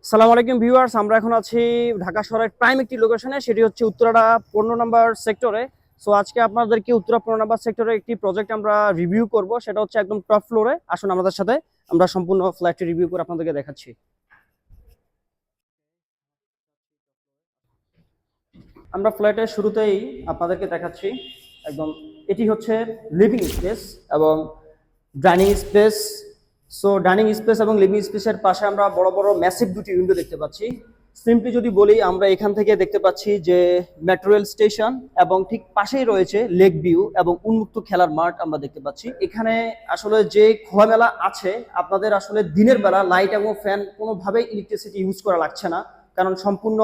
সালাম আলাইকুম ভিউয়ার্স, আমরা এখন আছি ঢাকা শহরের প্রাইম একটি লোকেশনে, সেটি হচ্ছে উত্তরাটা 15 নম্বর সেক্টরে। সো আজকে আপনাদেরকে উত্তরা 15 নম্বর সেক্টরে একটি প্রজেক্ট আমরা রিভিউ করব, সেটা হচ্ছে একদম টপ ফ্লোরে। আসুন আমাদের সাথে, আমরা সম্পূর্ণ ফ্ল্যাটটি রিভিউ করে আপনাদেরকে দেখাচ্ছি। আমরা ফ্ল্যাটের শুরুতেই আপনাদেরকে দেখাচ্ছি একদম, এটি হচ্ছে লিভিং স্পেস এবং dining space. So dining space এবং লিভিং স্পেসের পাশে আমরা বড় বড় ম্যাসিভ দুটি উইন্ডো দেখতে পাচ্ছি। সিম্পলি যদি বলি, আমরা এখান থেকে দেখতে পাচ্ছি যে মেট্রো রেল স্টেশন এবং ঠিক পাশেই রয়েছে লেক ভিউ এবং উন্মুক্ত খেলার মাঠ আমরা দেখতে পাচ্ছি। এখানে আসলে যে খোলামেলা আছে, আপনাদের আসলে দিনের বেলা লাইট এবং ফ্যান কোনোভাবেই ইলেকট্রিসিটি ইউজ করা লাগছে না, কারণ সম্পূর্ণ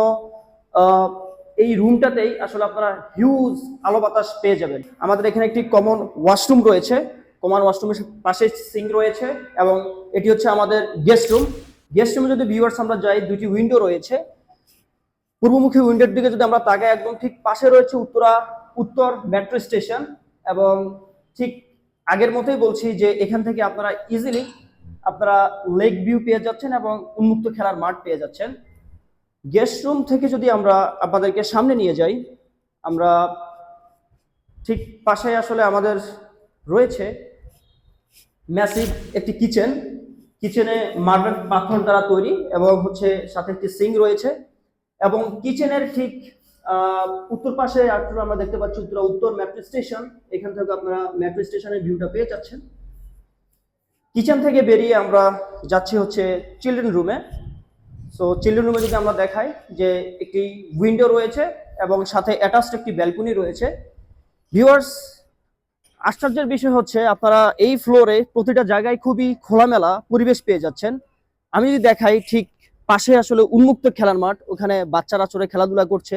এই রুমটাতেই আসলে আপনারা হিউজ আলো বাতাস পেয়ে যাবেন। আমাদের এখানে একটি কমন ওয়াশরুম রয়েছে, কমন ওয়াশরুমের পাশে সিঙ্ক রয়েছে এবং এটি হচ্ছে আমাদের গেস্ট রুম। গেস্ট রুমে যদি ভিউয়ার্স আমরা যাই, দুটি উইন্ডো রয়েছে। পূর্বমুখী উইন্ডোর দিকে যদি আমরা তাকাই, একদম ঠিক পাশে রয়েছে উত্তর মেট্রো স্টেশন এবং ঠিক আগের মতোই বলছি যে এখান থেকে আপনারা ইজিলি আপনারা লেক ভিউ পেয়ে যাচ্ছেন এবং উন্মুক্ত খেলার মাঠ পেয়ে যাচ্ছেন। গেস্ট রুম থেকে যদি আমরা আপনাদেরকে সামনে নিয়ে যাই, আমরা ঠিক পাশে আসলে আমাদের রয়েছে ম্যাসিভ একটি কিচেনে মার্বেল পাথর দ্বারা তৈরি এবং হচ্ছে সাথে একটি সিঙ্ক রয়েছে এবং কিচেনের ঠিক উত্তর পাশে আমরা দেখতে পাচ্ছি উত্তর মেট্রো স্টেশন। এখান থেকে আপনারা মেট্রো স্টেশনের ভিউটা পেয়ে যাচ্ছেন। কিচেন থেকে বেরিয়ে আমরা যাচ্ছি হচ্ছে চিলড্রেন রুমে। সো চিলড্রেন রুমে যদি আমরা দেখাই যে একটি উইন্ডো রয়েছে এবং সাথে অ্যাটাচড একটি ব্যালকনি রয়েছে। ভিউয়ার্স, আশ্চর্যের বিষয় হচ্ছে আপনারা এই ফ্লোরে প্রতিটা জায়গায় খুবই খোলামেলা পরিবেশ পেয়ে যাচ্ছেন। আমি যদি দেখাই, ঠিক পাশে আসলে উন্মুক্ত খেলার মাঠ, ওখানে বাচ্চারা চড়ে খেলাধুলা করছে।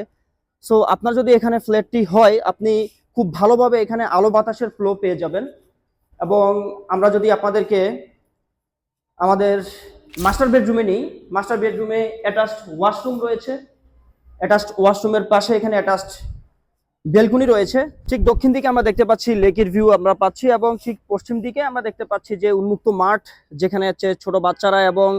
সো আপনার যদি এখানে ফ্ল্যাটটি হয়, আপনি খুব ভালোভাবে এখানে আলো বাতাসের ফ্লো পেয়ে যাবেন। এবং আমরা যদি আপনাদেরকে আমাদের মাস্টার বেডরুমে নিই, মাস্টার বেডরুমে অ্যাটাচড ওয়াশরুম রয়েছে। অ্যাটাচড ওয়াশরুমের পাশে এখানে অ্যাটাচড বেলকনি রয়েছে। ঠিক দক্ষিণ দিকে আমরা দেখতে পাচ্ছি লেকের ভিউ আমরা পাচ্ছি এবং ঠিক পশ্চিম দিকে আমরা দেখতে পাচ্ছি যে উন্মুক্ত মাঠ, যেখানে হচ্ছে ছোট বাচ্চারা এবং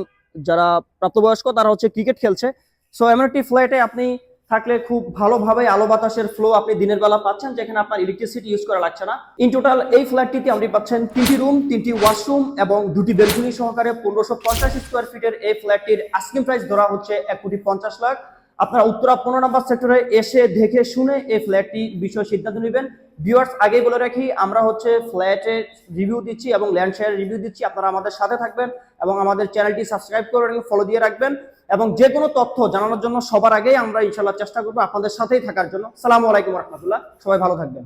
যারা প্রাপ্তবয়স্ক তারা হচ্ছে ক্রিকেট খেলছে। সো এমন একটি ফ্ল্যাটে আপনি থাকলে খুব ভালোভাবে আলো বাতাসের ফ্লো আপনি দিনের বেলা পাচ্ছেন, যেখানে আপনার ইলেকট্রিসিটি ইউজ করা লাগছে না। ইন টোটাল এই ফ্ল্যাটটিতে আপনি পাচ্ছেন 3টি রুম, 3টি ওয়াশরুম এবং 2টি বেলকনি সহকারে 1550 স্কোয়ার ফিটের এই ফ্ল্যাটটির আস্কিং প্রাইস ধরা হচ্ছে 1,50,00,000। আপনারা উত্তরা 15 নম্বর সেক্টরে এসে দেখে শুনে এই ফ্ল্যাটটি বিষয়ে সিদ্ধান্ত নেবেন। ভিউয়ার্স, আগেই বলে রাখি, আমরা হচ্ছে ফ্ল্যাটের রিভিউ দিচ্ছি এবং ল্যান্ড শেয়ারের রিভিউ দিচ্ছি। আপনারা আমাদের সাথে থাকবেন এবং আমাদের চ্যানেলটি সাবস্ক্রাইব করে ফলো দিয়ে রাখবেন এবং যে কোনো তথ্য জানানোর জন্য সবার আগেই আমরা ইনশাআল্লাহ চেষ্টা করবো আপনাদের সাথেই থাকার জন্য। আসসালামু আলাইকুম রহমতুল্লাহ, সবাই ভালো থাকবেন।